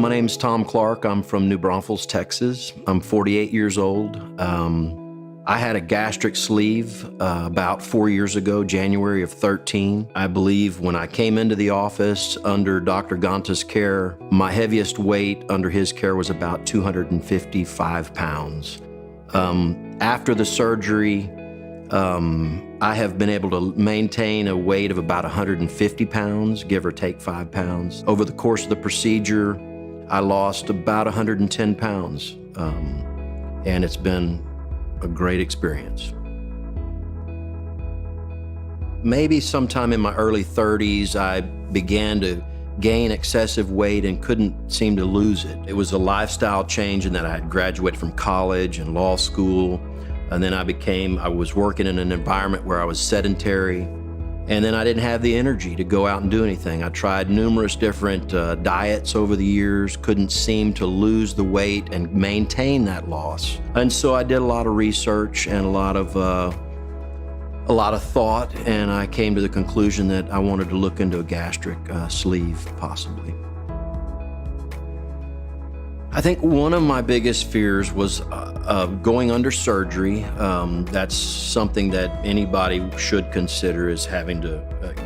My name's Tom Clark. I'm from New Braunfels, Texas. I'm 48 years old. I had a gastric sleeve about 4 years ago, January of 13. I believe when I came into the office under Dr. Ganta's care, my heaviest weight under his care was about 255 pounds. After the surgery, I have been able to maintain a weight of about 150 pounds, give or take 5 pounds. Over the course of the procedure, I lost about 110 pounds, and it's been a great experience. Maybe sometime in my early 30s, I began to gain excessive weight and couldn't seem to lose it. It was a lifestyle change in that I had graduated from college and law school, and then I was working in an environment where I was sedentary, and then I didn't have the energy to go out and do anything. I tried numerous different diets over the years, couldn't seem to lose the weight and maintain that loss. And so I did a lot of research and a lot of thought, and I came to the conclusion that I wanted to look into a gastric sleeve, possibly. I think one of my biggest fears was going under surgery. That's something that anybody should consider, is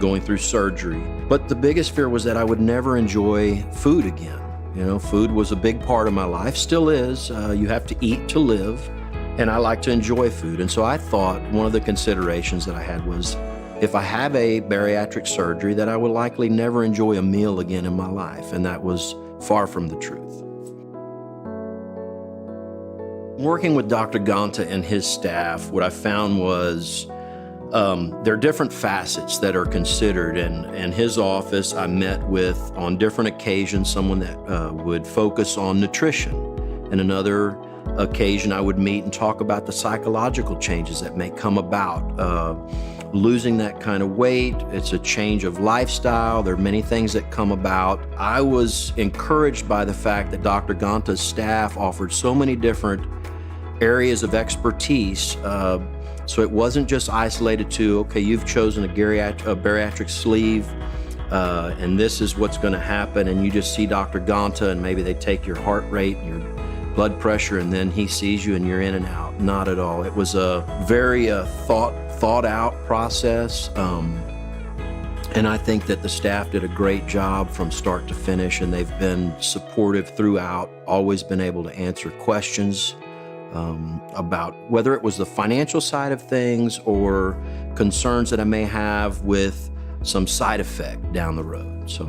going through surgery. But the biggest fear was that I would never enjoy food again. You know, food was a big part of my life, still is. You have to eat to live, and I like to enjoy food. And so I thought one of the considerations that I had was, if I have a bariatric surgery, that I would likely never enjoy a meal again in my life, and that was far from the truth. Working with Dr. Ganta and his staff, what I found was there are different facets that are considered. In his office, I met with, on different occasions, someone that would focus on nutrition. And another occasion, I would meet and talk about the psychological changes that may come about. Losing that kind of weight, it's a change of lifestyle. There are many things that come about. I was encouraged by the fact that Dr. Ganta's staff offered so many different areas of expertise. So it wasn't just isolated to, okay, you've chosen a bariatric sleeve, and this is what's going to happen, and you just see Dr. Ganta, and maybe they take your heart rate and your blood pressure, and then he sees you and you're in and out. Not at all. It was a very thought out process, and I think that the staff did a great job from start to finish, and they've been supportive throughout, always been able to answer questions about whether it was the financial side of things or concerns that I may have with some side effect down the road. So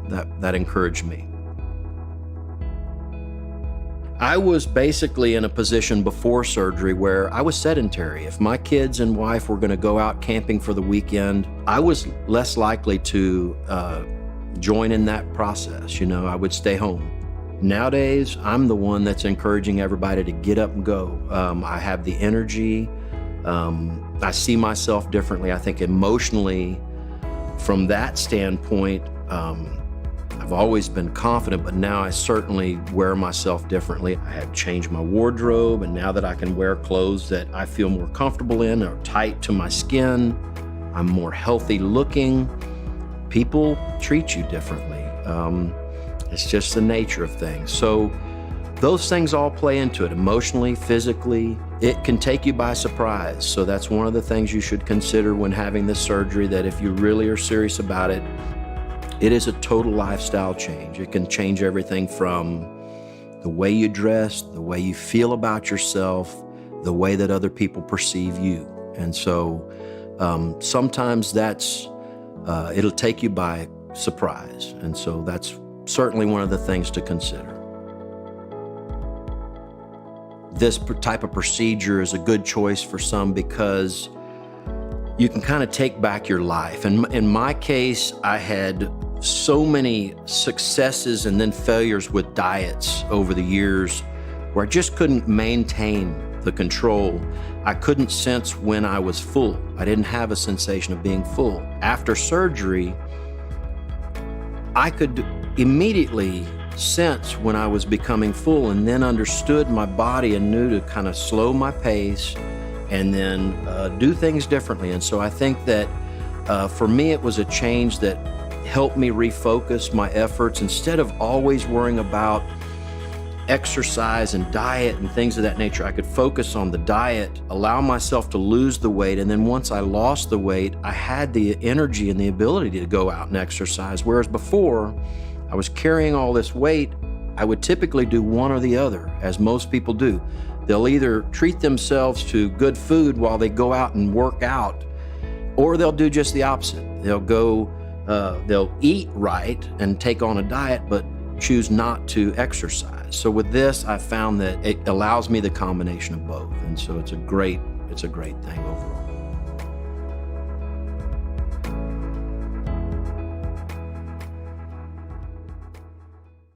that encouraged me. I was basically in a position before surgery where I was sedentary. If my kids and wife were going to go out camping for the weekend, I was less likely to join in that process. You know, I would stay home. Nowadays, I'm the one that's encouraging everybody to get up and go. I have the energy. I see myself differently. I think emotionally, from that standpoint, I've always been confident, but now I certainly wear myself differently. I have changed my wardrobe, and now that I can wear clothes that I feel more comfortable in, are tight to my skin, I'm more healthy looking. People treat you differently. It's just the nature of things. So those things all play into it, emotionally, physically. It can take you by surprise. So that's one of the things you should consider when having this surgery, that if you really are serious about it, it is a total lifestyle change. It can change everything from the way you dress, the way you feel about yourself, the way that other people perceive you. And so sometimes it'll take you by surprise. And so that's certainly one of the things to consider. This type of procedure is a good choice for some because you can kind of take back your life. And in my case, I had so many successes and then failures with diets over the years where I just couldn't maintain the control. I couldn't sense when I was full. I didn't have a sensation of being full. After surgery, I could immediately sense when I was becoming full, and then understood my body and knew to kind of slow my pace and then do things differently. And so I think that for me, it was a change that helped me refocus my efforts. Instead of always worrying about exercise and diet and things of that nature, I could focus on the diet, allow myself to lose the weight, and then once I lost the weight, I had the energy and the ability to go out and exercise. Whereas before, I was carrying all this weight, I would typically do one or the other, as most people do. They'll either treat themselves to good food while they go out and work out, or they'll do just the opposite. They'll eat right and take on a diet, but choose not to exercise. So with this, I found that it allows me the combination of both. And so it's a great thing overall.